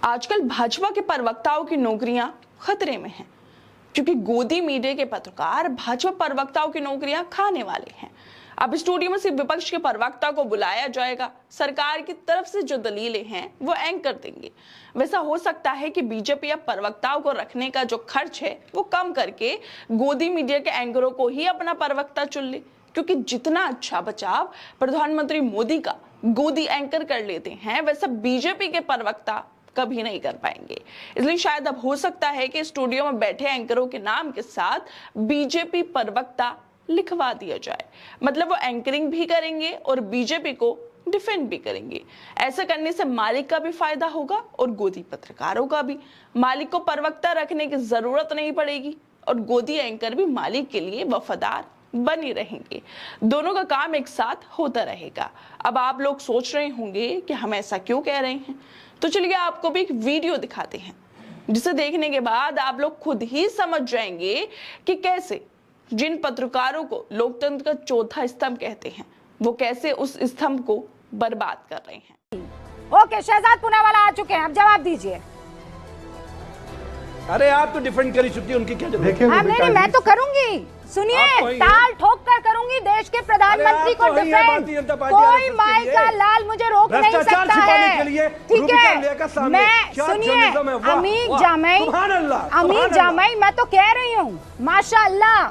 आजकल भाजपा के प्रवक्ताओं की नौकरियां खतरे में हैं, क्योंकि गोदी मीडिया के पत्रकार भाजपा प्रवक्ताओं की नौकरियां खाने वाले हैं। अब स्टूडियो में सिर्फ विपक्ष के प्रवक्ता को बुलाया जाएगा, सरकार की तरफ से जो दलीलें हैं वो एंकर देंगे। वैसा हो सकता है कि बीजेपी अब प्रवक्ताओं को रखने का जो खर्च है वो कम करके गोदी मीडिया के एंकरों को ही अपना प्रवक्ता चुन ले, क्योंकि जितना अच्छा बचाव प्रधानमंत्री मोदी का गोदी एंकर कर लेते हैं वैसा बीजेपी के प्रवक्ता कभी नहीं कर पाएंगे। इसलिए शायद अब हो सकता है कि स्टूडियो में बैठे एंकरों के नाम के साथ बीजेपी प्रवक्ता लिखवा दिया जाए, मतलब वो एंकरिंग भी करेंगे और बीजेपी को डिफेंड भी करेंगे। ऐसा करने से मालिक का भी फायदा होगा और गोदी पत्रकारों का भी। मालिक को प्रवक्ता रखने की जरूरत नहीं पड़ेगी और गोदी एंकर भी मालिक के लिए वफादार बनी रहेंगे। दोनों का काम एक साथ होता रहेगा। अब आप लोग सोच रहे होंगे कि हम ऐसा क्यों कह रहे हैं, तो चलिए आपको भी एक वीडियो दिखाते हैं, जिसे देखने के बाद आप लोग खुद ही समझ जाएंगे कि कैसे जिन पत्रकारों को लोकतंत्र का चौथा स्तंभ कहते हैं वो कैसे उस स्तंभ को बर्बाद कर रहे हैं। ओके, शहजाद पूनावाला आ चुके हैं, अब जवाब दीजिए। अरे आप तो डिफेंड कर ही चुकी है, उनकी क्या जरूरत है? नहीं, मैं तो करूंगी। सुनिए, ताल ठोक कर करूंगी देश के प्रधानमंत्री को डिफेंड। कोई माई का लाल मुझे रोक नहीं सकता है, ठीक है? मैं सुनिए, अमीर जामई मैं तो कह रही हूँ, माशाअल्लाह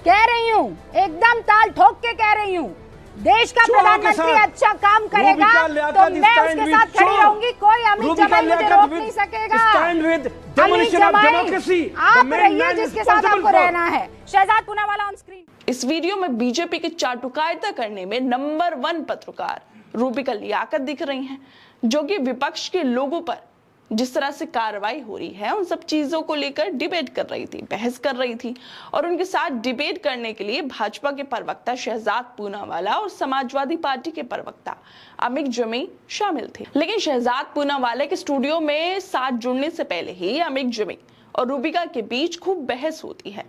कह रही हूँ, एकदम ताल ठोक के कह रही हूँ। देश का प्रधानमंत्री अच्छा काम करेगा तो मैं उसके साथ खड़ी रहूंगी। कोई अमित जमाई मुझे रोक नहीं सकेगा। अमित जमाई आप रहिए जिसके साथ आपको रहना है। Shehzad Poonawalla on screen. इस वीडियो में बीजेपी की चाटुकारिता करने में नंबर 1 पत्रकार रूबिका लियाकत दिख रही हैं, जो कि विपक्ष के लोगों पर जिस तरह से कार्रवाई हो रही है उन सब चीजों को लेकर डिबेट कर रही थी, बहस कर रही थी। और उनके साथ डिबेट करने के लिए भाजपा के प्रवक्ता शहजाद पूनावाला और समाजवादी पार्टी के प्रवक्ता अमित जमी शामिल थे। लेकिन शहजाद पूनावाला के स्टूडियो में साथ जुड़ने से पहले ही अमित जमी और रूबिका के बीच खूब बहस होती है,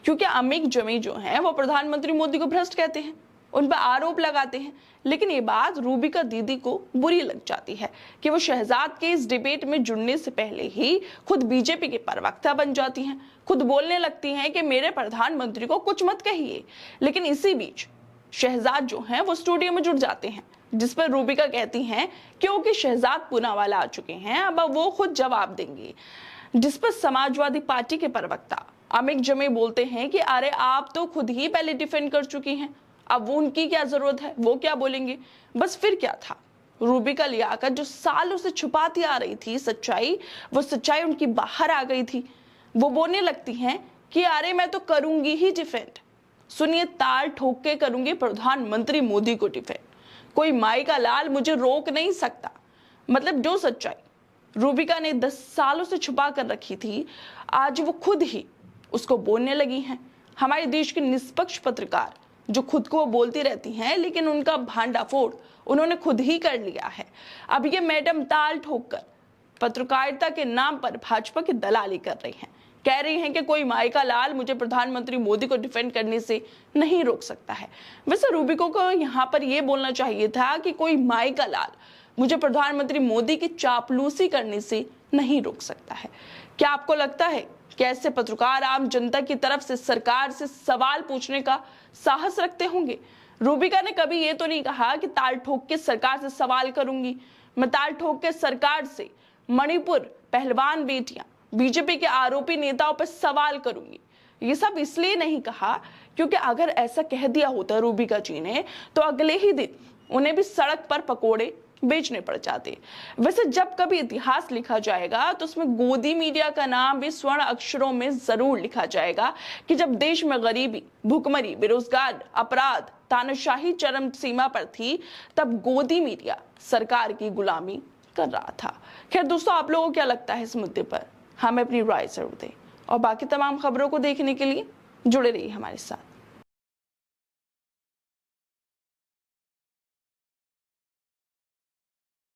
क्योंकि अमित जमी जो है वो प्रधानमंत्री मोदी को भ्रष्ट कहते हैं, उन पर आरोप लगाते हैं। लेकिन ये बात रूबिका दीदी को बुरी लग जाती है कि वो शहजाद के इस डिबेट में जुड़ने से पहले ही खुद बीजेपी के प्रवक्ता बन जाती हैं, खुद बोलने लगती हैं कि मेरे प्रधानमंत्री को कुछ मत कहिए। लेकिन इसी बीच शहजाद जो हैं वो स्टूडियो में जुड़ जाते हैं, जिस पर रूबिका कहती हैं क्योंकि शहजाद पूनावाला आ चुके हैं अब वो खुद जवाब देंगे। जिस पर समाजवादी पार्टी के प्रवक्ता अमित जमी बोलते हैं कि अरे आप तो खुद ही पहले डिफेंड कर चुकी हैं, अब वो उनकी क्या जरूरत है, वो क्या बोलेंगे। बस फिर क्या था, रूबिका लियाकत जो सालों से छुपाती आ रही थी सच्चाई, वो सच्चाई उनकी बाहर आ गई थी। वो बोलने लगती हैं कि अरे मैं तो करूंगी ही डिफेंड। सुनिए, ताल ठोक के करूंगी प्रधानमंत्री मोदी को डिफेंड, कोई माई का लाल मुझे रोक नहीं सकता। मतलब जो सच्चाई रूबिका ने 10 सालों से छुपा कर रखी थी, आज वो खुद ही उसको बोलने लगी हैं। हमारे देश के निष्पक्ष पत्रकार जो खुद को बोलती रहती हैं, लेकिन उनका भांडाफोड़ उन्होंने खुद ही कर लिया है। अब ये मैडम ताल ठोककर पत्रकारिता के नाम पर भाजपा की दलाली कर रही हैं, कह रही हैं कि कोई माई का लाल मुझे प्रधानमंत्री मोदी को डिफेंड करने से नहीं रोक सकता है। वैसे रूबिका को यहाँ पर यह बोलना चाहिए था कि कोई माई का लाल मुझे प्रधानमंत्री मोदी की चापलूसी करने से नहीं रोक सकता है। क्या आपको लगता है कि ऐसे पत्रकार आम जनता की तरफ से सरकार से सवाल पूछने का साहस रखते होंगे? रूबिका ने कभी ये तो नहीं कहा कि ताल ठोक के सरकार से सवाल करूंगी, मैं ताल ठोक के सरकार से मणिपुर पहलवान बेटियां बीजेपी के आरोपी नेताओं पर सवाल करूंगी। ये सब इसलिए नहीं कहा क्योंकि अगर ऐसा कह दिया होता रूबिका जी ने तो अगले ही दिन उन्हें भी सड़क पर पकोड़े बेचने पड़ जाते। वैसे जब कभी इतिहास लिखा जाएगा तो उसमें गोदी मीडिया का नाम भी स्वर्ण अक्षरों में जरूर लिखा जाएगा कि जब देश में गरीबी, भुखमरी, बेरोजगार, अपराध, तानाशाही चरम सीमा पर थी, तब गोदी मीडिया सरकार की गुलामी कर रहा था। खैर दोस्तों, आप लोगों को क्या लगता है इस मुद्दे पर? हमें अपनी राय जरूर दें और बाकी तमाम खबरों को देखने के लिए जुड़े रहिए हमारे साथ।